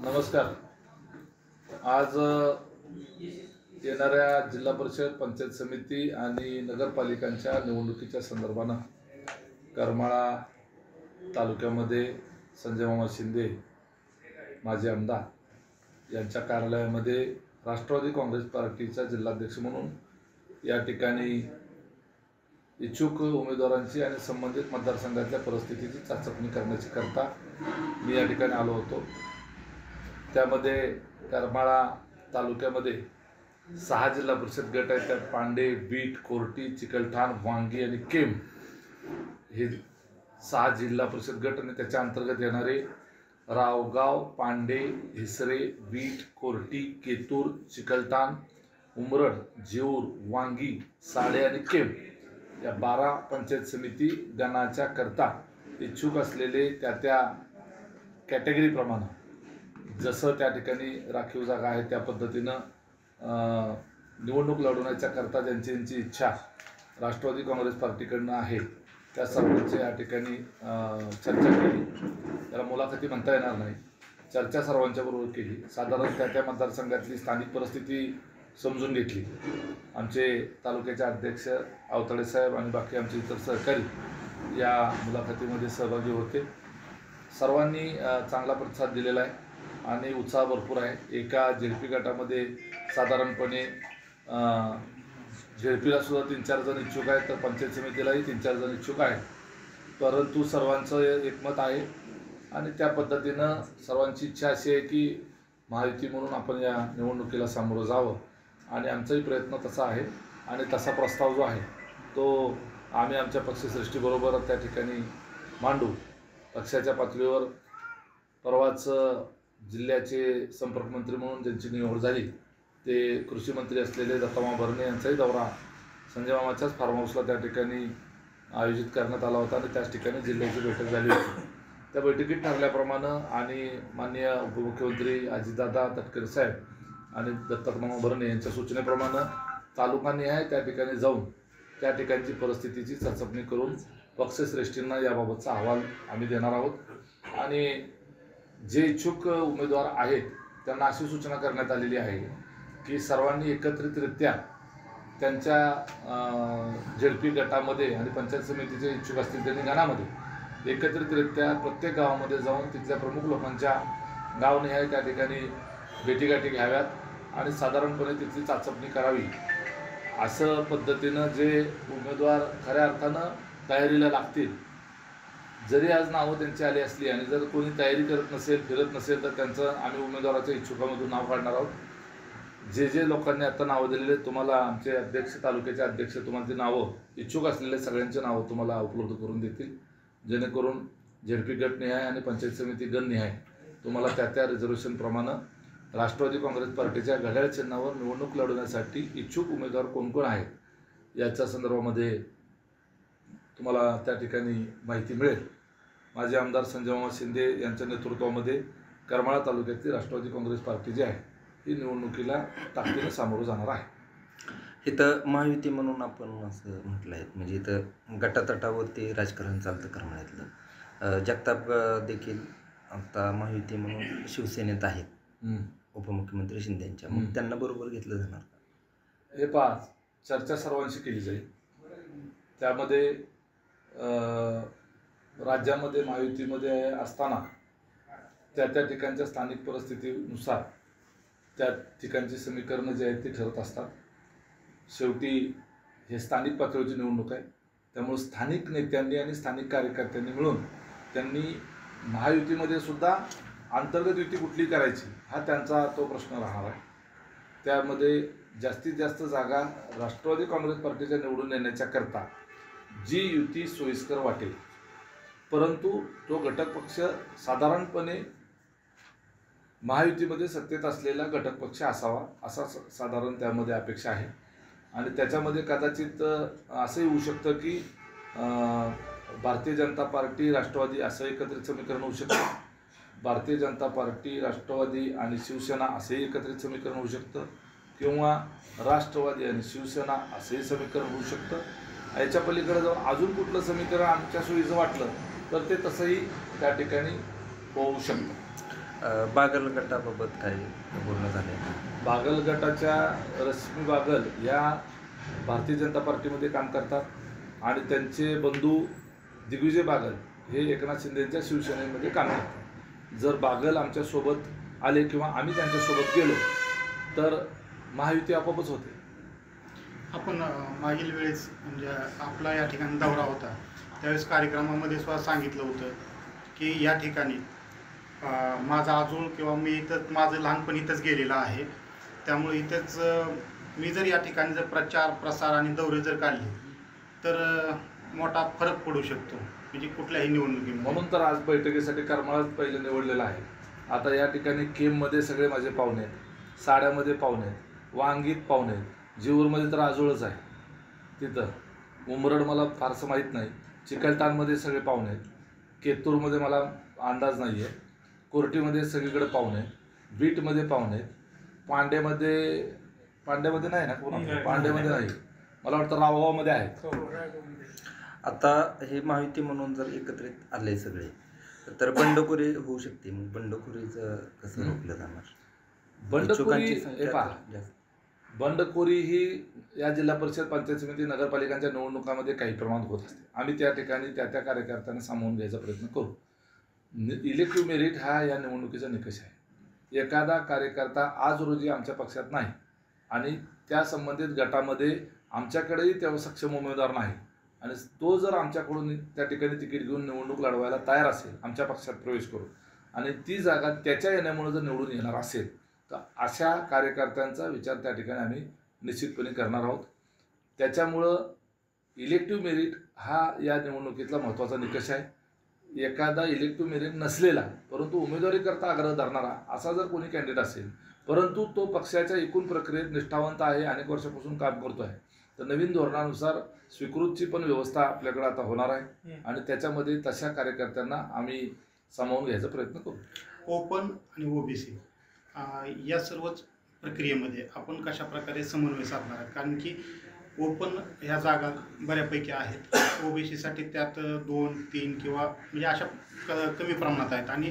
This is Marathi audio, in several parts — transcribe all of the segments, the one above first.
नमस्कार। आज येणाऱ्या जिल्हा परिषद, पंचायत समिती आणि नगरपालिकांच्या निवडणुकीच्या संदर्भानं करमाळा तालुक्यामध्ये संजय मामा शिंदे माजी आमदार यांच्या कार्यालयामध्ये राष्ट्रवादी काँग्रेस पार्टीचा जिल्हाध्यक्ष म्हणून या ठिकाणी इच्छुक उमेदवारांची आणि संबंधित मतदारसंघातल्या परिस्थितीची चाचपणी करण्याची करता मी या ठिकाणी आलो होतो। त्यामध्ये करमाळा तालुक्यामध्ये 6 जिल्हा परिषद गट आहेत। त्यात पांडे, बीट, कोर्टी, चिकलठाण, वांगी आणि केम हे 6 जिल्हा परिषद गट आणि त्याच्या अंतर्गत येणारे रावगाव, पांडे, हिसरे, बीट, कोर्टी, केतूर, चिकलठाण, उमरड, जेऊर, वांगी, साडे आणि केम या 12 पंचायत समिती गणाच्या करता इच्छुक असलेले त्या कॅटेगरीप्रमाणे जसं त्या ठिकाणी राखीव जागा आहे त्या पद्धतीनं निवडणूक लढवण्याच्या करता ज्यांची इच्छा राष्ट्रवादी काँग्रेस पार्टीकडनं आहे त्या सर्वांची या ठिकाणी चर्चा केली। त्याला मुलाखती म्हणता येणार नाही, चर्चा सर्वांच्या बरोबर केली। साधारण त्या मतदारसंघातली स्थानिक परिस्थिती समजून घेतली। आमचे तालुक्याचे अध्यक्ष आवताडे साहेब आणि बाकी आमचे इतर सहकारी या मुलाखतीमध्ये सहभागी होते। सर्वांनी चांगला प्रतिसाद दिलेला आहे आणि उत्साह भरपूर आहे। एका झेडपी गटामध्ये साधारणपणे झेडपीला सुद्धा 3-4 जण इच्छुक आहेत, तर पंचायत समितीलाही 3-4 जण इच्छुक आहेत, परंतु सर्वांचं एकमत आहे आणि त्या पद्धतीनं सर्वांची इच्छा अशी आहे की महायुती म्हणून आपण या निवडणुकीला सामोरं जावं आणि आमचाही प्रयत्न तसा आहे आणि तसा प्रस्ताव जो आहे तो आम्ही आमच्या पक्षश्रेष्ठीबरोबर त्या ठिकाणी मांडू। पक्षाच्या पातळीवर परवाच जिल्ह्याचे संपर्कमंत्री म्हणून ज्यांची निवड झाली ते कृषी मंत्री असलेले दत्तामा भरणे यांचाही दौरा संजय मामाच्याच फार्म हाऊसला त्या ठिकाणी आयोजित करण्यात आला होता आणि त्याच ठिकाणी जिल्ह्याची बैठक झाली होती। त्या बैठकीत ठरल्याप्रमाणे आणि माननीय उपमुख्यमंत्री अजितदादा तटकरे साहेब आणि दत्तामा भरणे यांच्या सूचनेप्रमाणे तालुकानिहाय त्या ठिकाणी जाऊन त्या ठिकाणची परिस्थितीची चाचपणी करून पक्षश्रेष्ठींना याबाबतचा अहवाल आम्ही देणार आहोत आणि जे इच्छुक उमेदवार आहेत त्यांना अशी सूचना करण्यात आलेली आहे की सर्वांनी एकत्रितरित्या त्यांच्या झेडपी गटामध्ये आणि पंचायत समितीचे इच्छुक असतील त्यांनी गणामध्ये एकत्रितरित्या प्रत्येक गावामध्ये जाऊन तिथल्या प्रमुख लोकांच्या गावनिहाय त्या ठिकाणी भेटीगाठी घ्याव्यात आणि साधारणपणे तिथली चाचपणी करावी। असं पद्धतीनं जे उमेदवार खऱ्या अर्थानं तयारीला लागतील, जरी आज नावं त्यांची आली असली आणि जर कोणी तयारी करत नसेल, फिरत नसेल, तर त्यांचं आम्ही उमेदवाराच्या इच्छुकामधून नाव काढणार आहोत। जे लोकांनी आता नावं दिलेले तुम्हाला आमचे अध्यक्ष, तालुक्याचे अध्यक्ष तुम्हाला ती नावं इच्छुक असलेले सगळ्यांची नावं तुम्हाला उपलब्ध करून देतील, जेणेकरून झेडपी गटनिहाय आणि पंचायत समिती गणनिहाय तुम्हाला त्या रिझर्वेशनप्रमाणे राष्ट्रवादी काँग्रेस पार्टीच्या घड्याळ चिन्हावर निवडणूक लढवण्यासाठी इच्छुक उमेदवार कोण कोण आहेत याच्या संदर्भामध्ये तुम्हाला त्या ठिकाणी माहिती मिळेल। माजी आमदार संजय मामा शिंदे यांच्या नेतृत्वामध्ये करमाळा तालुक्यातील राष्ट्रवादी काँग्रेस पार्टी जी आहे ही निवडणुकीला ताकदीने सामोरं जाणार आहे। इथं महायुती म्हणून आपण असं म्हटलं आहे, म्हणजे इथं गटातटावरती राजकारण चालतं करमाळ्यातलं। जगताप देखील आता महायुती म्हणून शिवसेनेत आहेत उपमुख्यमंत्री शिंदेंच्या, मग त्यांना बरोबर घेतलं जाणार का? हे पहा, चर्चा सर्वांशी केली जाईल। त्यामध्ये राज्यामध्ये महायुतीमध्ये असताना त्या ठिकाणच्या स्थानिक परिस्थितीनुसार त्या ठिकाणची समीकरणं जी आहेत ती ठरत असतात। शेवटी हे स्थानिक पातळीची निवडणूक आहे, त्यामुळे स्थानिक नेत्यांनी आणि स्थानिक कार्यकर्त्यांनी मिळून त्यांनी महायुतीमध्ये सुद्धा अंतर्गत युती कुठली करायची हा त्यांचा तो प्रश्न राहणार आहे। त्यामध्ये जास्तीत जास्त जागा राष्ट्रवादी काँग्रेस पार्टीच्या निवडून येण्याच्या करता जी युती सोयीस्कर वाटेल, परंतु तो घटक पक्ष साधारणपणे महायुतीमध्ये सत्तेत असलेला घटक पक्ष असावा असा साधारण त्यामध्ये अपेक्षा आहे। आणि त्याच्यामध्ये कदाचित असंही होऊ शकतं की भारतीय जनता पार्टी, राष्ट्रवादी असं एकत्रित समीकरण होऊ शकतं, भारतीय जनता पार्टी, राष्ट्रवादी आणि शिवसेना असंही एकत्रित समीकरण होऊ शकतं, किंवा राष्ट्रवादी आणि शिवसेना असंही समीकरण होऊ शकतं। याच्या पलीकडे जाऊन अजून कुठलं समीकरण आमच्या सोयीचं वाटलं तर ते तसंही त्या ठिकाणी होऊ शकतं। बागल गटाबाबत काय बोलणं झालंय? बागल गटाच्या रश्मी बागल या भारतीय जनता पार्टीमध्ये काम करतात आणि त्यांचे बंधू दिग्विजय बागल हे एकनाथ शिंदेच्या शिवसेनेमध्ये काम करतात. जर बागल आमच्यासोबत आले किंवा आम्ही त्यांच्यासोबत गेलो तर महायुती आपोआपच होते. आपण मागील वेळेस म्हणजे आपला या ठिकाणी दौरा होता त्यावेळेस कार्यक्रमामध्ये सुद्धा सांगितलं होतं की या ठिकाणी माझा आजोळ किंवा मी इथं माझं लहानपण इथंच गेलेलं आहे, त्यामुळे इथंच मी जर या ठिकाणी जर प्रचार प्रसार आणि दौरे जर काढले तर मोठा फरक पडू शकतो म्हणजे कुठल्याही निवडणुकीमध्ये. म्हणून तर आज बैठकीसाठी करमाळाच पहिलं निवडलेलं आहे. आता या ठिकाणी केममध्ये सगळे माझे पाहुणे आहेत, साड्यामध्ये पाहुणे आहेत, वांगीत पाहुणे आहेत, जीवरमध्ये तर आजोळच आहे. तिथं उमरड मला फारसं माहीत नाही, चिकलठाणमध्ये सगळे पाहुणे आहेत, केतूरमध्ये मला अंदाज नाही आहे, कोर्टीमध्ये सगळीकडे पाहुणे आहेत, बीटमध्ये पाहुणे आहेत, पांड्यामध्ये नाही ना कोणा, पांड्यामध्ये नाही, मला वाटतं रावगावमध्ये आहेत. आता हे महायुती म्हणून जर एकत्रित आले सगळे तर बंडखोरी होऊ शकते. मग बंडखोरीचं कसं रोखलं जाणार? बंडखोरी संख्या बंडखोरी ही या जिल्हा परिषद, पंचायत समिती, नगरपालिकांच्या निवडणुकामध्ये काही प्रमाणात होत असते. आम्ही त्या ठिकाणी त्या कार्यकर्त्यांना सामावून घ्यायचा प्रयत्न करू. इलेक्टिव्ह मेरिट हा या निवडणुकीचा निकष आहे. एखादा कार्यकर्ता आज रोजी आमच्या पक्षात नाही आणि त्या संबंधित गटामध्ये आमच्याकडेही तेव्हा सक्षम उमेदवार नाही आणि तो जर आमच्याकडून त्या ठिकाणी तिकीट घेऊन निवडणूक लढवायला तयार असेल, आमच्या पक्षात प्रवेश करून, आणि ती जागा त्याच्या येण्यामुळे जर निवडून येणार असेल तर अशा कार्यकर्त्यांचा विचार त्या ठिकाणी आम्ही निश्चितपणे करणार आहोत. त्याच्यामुळं इलेक्टिव्ह मेरिट हा या निवडणुकीतला महत्त्वाचा निकष आहे. एखादा इलेक्टिव्ह मेरिट नसलेला परंतु उमेदवारीकरता आग्रह धरणारा असा जर कोणी कॅन्डिडेट असेल, परंतु तो पक्षाच्या एकूण प्रक्रियेत निष्ठावंत आहे, अनेक वर्षापासून काम करतो आहे, तर नवीन धोरणानुसार स्वीकृतची पण व्यवस्था आपल्याकडे आता होणार आहे आणि त्याच्यामध्ये तशा कार्यकर्त्यांना आम्ही सामावून घ्यायचा प्रयत्न करू. ओपन आणि ओबीसी या सर्वच प्रक्रियेमध्ये आपण कशा प्रकारे समन्वय साधणार आहे? कारण की ओपन ह्या जागा बऱ्यापैकी आहेत, ओबीसीसाठी त्यात 2-3 किंवा म्हणजे अशा कमी प्रमाणात आहेत आणि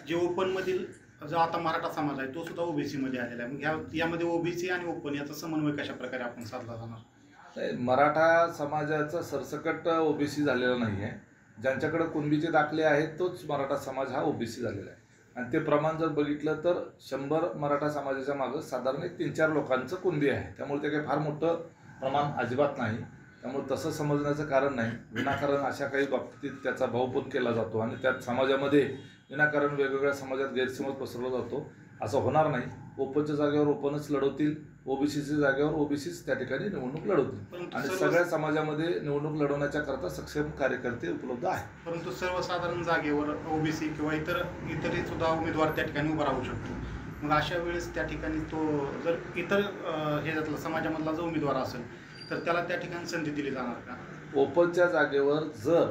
जे ओपनमधील जो आता मराठा समाज आहे तो सुद्धा ओबीसीमध्ये आलेला आहे. मग यामध्ये ओबीसी आणि ओपन याचा समन्वय कशा प्रकारे आपण साधला जाणार? मराठा समाजाचा सरसकट ओबीसी झालेला नाही आहे. ज्यांच्याकडे कुणबीचे दाखले आहेत तोच मराठा समाज हा ओबीसी झालेला आहे आणि ते प्रमाण जर बघितलं तर 100 मराठा समाजाच्या मागं साधारण 3-4 लोकांचं कुणबी आहे. त्यामुळे ते काही फार मोठं प्रमाण अजिबात नाही. त्यामुळे तसं समजण्याचं कारण नाही. विनाकारण अशा काही बाबतीत त्याचा भावपूत केला जातो आणि त्यात समाजामध्ये विनाकारण वेगवेगळ्या समाजात गैरसमज पसरवला जातो. असं होणार नाही. ओपनच्या जागेवर ओपनच लढवतील, ओबीसीच्या जागेवर ओबीसीच त्या ठिकाणी निवडणूक लढवतील आणि सगळ्या समाजामध्ये निवडणूक लढवण्याच्या करता सक्षम कार्यकर्ते उपलब्ध आहेत. परंतु सर्वसाधारण जागेवर ओबीसी किंवा इतरही सुद्धा उमेदवार त्या ठिकाणी उभा राहू शकतो. मग अशा वेळेस त्या ठिकाणी तो जर इतर ह्याच्यातला समाजामधला जो उमेदवार असेल तर त्याला त्या ठिकाणी संधी दिली जाणार का? ओपनच्या जागेवर जर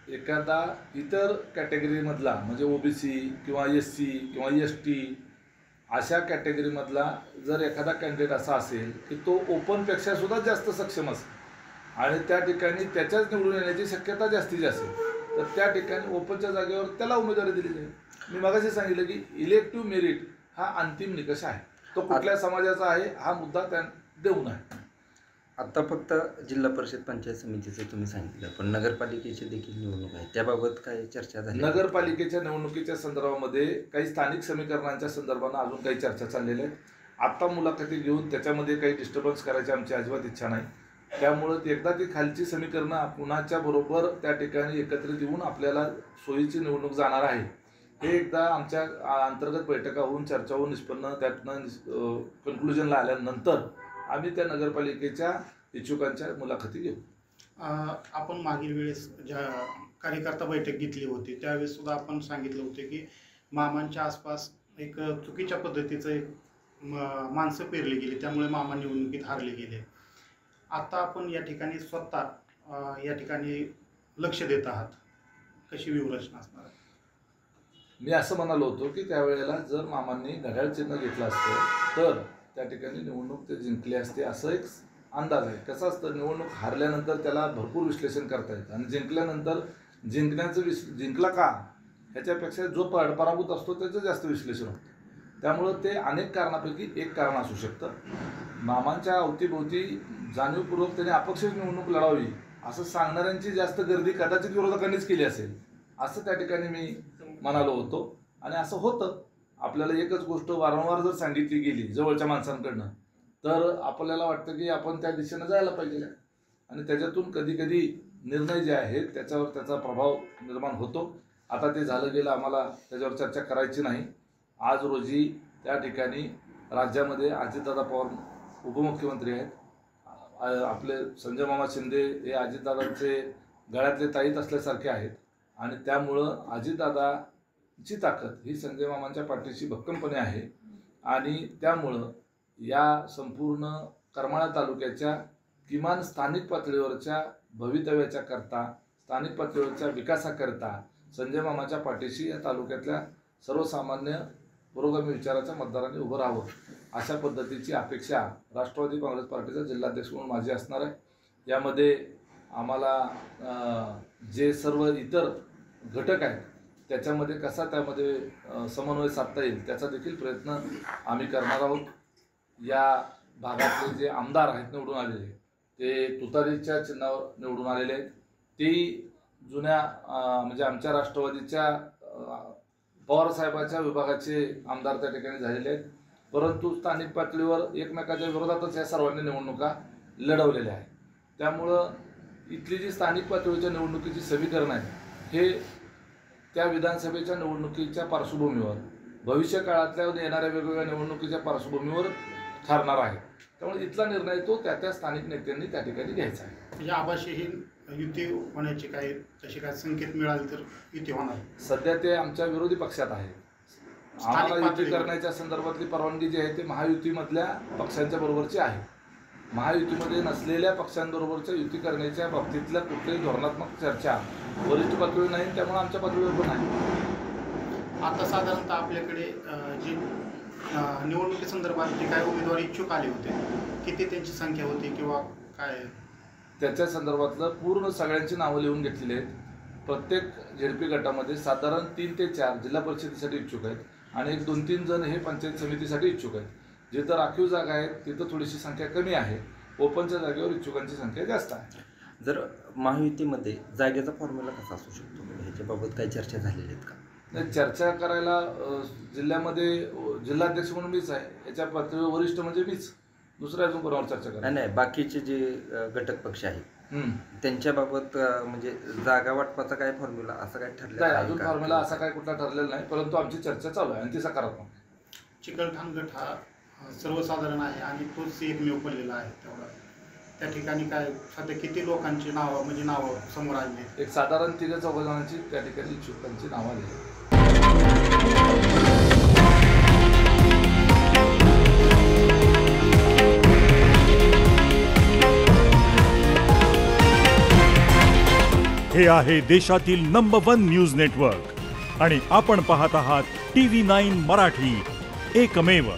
एखादा इतर कॅटेगरीमधला म्हणजे ओबीसी किंवा एससी किंवा एसटी अशा कॅटेगरीमधला जर एखादा कॅन्डिडेट असा असेल की तो ओपनपेक्षा सुद्धा जास्त सक्षम असेल आणि त्या ठिकाणी त्याच्याच निवडून येण्याची शक्यता जास्तीत जास्त असेल तर त्या ठिकाणी ओपनच्या जागेवर त्याला उमेदवारी दिली जाईल. मी मगाशी सांगितलं की इलेक्टिव्ह मेरिट हा अंतिम निकष आहे. तो कुठल्या समाजाचा आहे हा मुद्दा त्या देऊ नये. आता फक्त जिल्हा परिषद पंचायत समितीचं तुम्ही सांगितलं, पण नगरपालिकेची देखील निवडणूक आहे, त्याबाबत काय चर्चा झाली? नगरपालिकेच्या निवडणुकीच्या संदर्भामध्ये काही स्थानिक समीकरणांच्या संदर्भानं अजून काही चर्चा चाललेल्या आहेत. आत्ता मुलाखती घेऊन त्याच्यामध्ये काही डिस्टर्बन्स करायची आमची अजिबात इच्छा नाही. त्यामुळं एकदा ती खालची समीकरणं पुण्याच्या बरोबर त्या ठिकाणी एकत्रित येऊन आपल्याला सोयीची निवडणूक जाणार आहे हे एकदा आमच्या अंतर्गत बैठका होऊन चर्चा होऊन निष्पन्न त्यातनं कन्क्लुजनला आल्यानंतर आम्ही त्या नगरपालिकेच्या इच्छुकांच्या मुलाखती घेऊ. आपण मागील वेळेस ज्या कार्यकर्ता बैठक घेतली होती त्यावेळेस सुद्धा आपण सांगितलं होतं की मामांच्या आसपास एक चुकीच्या पद्धतीचं एक माणसं पेरली गेली, त्यामुळे मामा निवडणुकीत हारले गेले. आता आपण या ठिकाणी स्वतः या ठिकाणी लक्ष देत आहात, कशी व्यूहरचना असणार? मी असं म्हणालो होतो की त्यावेळेला जर मामांनी घड्याळ चिन्ह घेतलं असतं तर त्या ठिकाणी निवडणूक ते जिंकले असते असं एक अंदाज आहे. कसं असतं, निवडणूक हारल्यानंतर त्याला भरपूर विश्लेषण करता येतं आणि जिंकल्यानंतर जिंकला का ह्याच्यापेक्षा जो पराभूत असतो त्याचं जास्त विश्लेषण होतं. त्यामुळं ते अनेक कारणापैकी एक कारण असू शकतं. मामांच्या अवतीभोवती जाणीवपूर्वक त्याने अपक्षच निवडणूक लढावी असं सांगणाऱ्यांची जास्त गर्दी कदाचित विरोधकांनीच केली असेल असं त्या ठिकाणी मी म्हणालो होतो. आणि असं होतं. आपल्याला एकच गोष्ट वारंवार जर सांगितली गेली जवळच्या माणसांकडनं तर आपल्याला वाटतं की आपण त्या दिशेनं जायला पाहिजे आणि त्याच्यातून कधी कधी निर्णय जे आहेत त्याच्यावर त्याचा प्रभाव निर्माण होतो. आता ते झालं गेलं, आम्हाला त्याच्यावर चर्चा करायची नाही. आज रोजी त्या ठिकाणी राज्यामध्ये अजितदादा पवार उपमुख्यमंत्री आहेत. आपले संजय मामा शिंदे हे अजितदादांचे गळ्यातले ताईत असल्यासारखे आहेत आणि त्यामुळं अजितदादाची ताकद ही संजय मामांच्या पाठीशी भक्कमपणे आहे. आणि त्यामुळं या संपूर्ण करमाळा तालुक्याच्या किमान स्थानिक पातळीवरच्या भवितव्याच्या करता, स्थानिक पातळीवरच्या विकासाकरता संजय मामाच्या पाठीशी या तालुक्यातल्या सर्वसामान्य पुरोगामी विचाराच्या मतदारांनी उभं राहावं अशा पद्धतीची अपेक्षा राष्ट्रवादी काँग्रेस पार्टीचा जिल्हाध्यक्ष म्हणून माझी असणार आहे. यामध्ये आम्हाला जे सर्व इतर घटक आहेत त्याच्यामध्ये कसा त्यामध्ये समन्वय साधता येईल त्याचा देखील प्रयत्न आम्ही करणार आहोत. या भागातले जे आमदार आहेत निवडून आलेले ते तुतारीच्या चिन्हावर निवडून आलेले आहेत. तेही जुन्या म्हणजे आमच्या राष्ट्रवादीच्या पवारसाहेबांच्या विभागाचे आमदार त्या ठिकाणी झालेले आहेत. परंतु स्थानिक पातळीवर एकमेकाच्या विरोधातच या सर्वांनी निवडणुका लढवलेल्या आहेत. त्यामुळं इथली जी स्थानिक पातळीच्या निवडणुकीची समीकरण आहे हे त्या विधानसभेच्या निवडणुकीच्या पार्श्वभूमीवर, भविष्य काळातल्या येणाऱ्या वेगवेगळ्या निवडणुकीच्या पार्श्वभूमीवर ठरणार आहे. त्यामुळे इथला निर्णय तो त्या स्थानिक नेत्यांनी त्या ठिकाणी घ्यायचा आहे. म्हणजे आभाशी ही युती होण्याची काही तशी काय संकेत मिळाले तर युती होणार? सध्या ते आमच्या विरोधी पक्षात आहे. आम्हाला युती करण्याच्या संदर्भातली परवानगी जी आहे ते महायुतीमधल्या पक्षांच्या बरोबरची आहे. महायुतीमध्ये नसलेल्या पक्षांबरोबरच्या युती करण्याच्या बाबतीतल्या कुठल्याही धोरणात्मक चर्चा वरिष्ठ पातळीवर नाही, त्यामुळे आमच्या पातळीवर पण आहे. आता साधारणतः आपल्याकडे जी निवडणुकीसंदर्भात जे काही उमेदवार इच्छुक आले होते किती त्यांची संख्या होती किंवा काय त्याच्या संदर्भातलं पूर्ण सगळ्यांची नावं लिहून घेतलेली आहेत. प्रत्येक झेडपी गटामध्ये साधारण 3 ते 4 जिल्हा परिषदेसाठी इच्छुक आहेत आणि 1-2-3 जण हे पंचायत समितीसाठी इच्छुक आहेत. जिथं राखीव जागा आहेत तिथं थोडीशी संख्या कमी आहे. ओपनच्या जागेवर इच्छुकांची संख्या जास्त आहे. जर महायुतीमध्ये जागेचा फॉर्म्युला कसा असू शकतो ह्याच्याबाबत काही चर्चा झालेली आहेत का? नाही, चर्चा करायला जिल्ह्यामध्ये जिल्हाध्यक्ष म्हणून मीच आहे. याच्या पातळीवर वरिष्ठ म्हणजे मीच, दुसऱ्या अजून कोणावर चर्चा करा. नाही, बाकीचे जे घटक पक्ष आहेत त्यांच्याबाबत म्हणजे जागा वाटपाचा काय फॉर्म्युला असं काय ठरलेलं नाही? आहे अजून का? फॉर्म्युला असा काय कुठला ठरलेला नाही, परंतु आमची चर्चा चालू आहे आणि ती सकारात्मक. चिकलठाण गट हा सर्वसाधारण आहे आणि तोच एकमेव पडलेला आहे. तेवढा त्या ठिकाणी काय सध्या किती लोकांची नावं समोर आली? एक साधारण 3-4 जणांची त्या ठिकाणी इच्छुकांची नावं आली. हे आहे देशातील नंबर 1 न्यूज नेटवर्क आणि आपण पाहत आहात TV9 मराठी, एकमेव.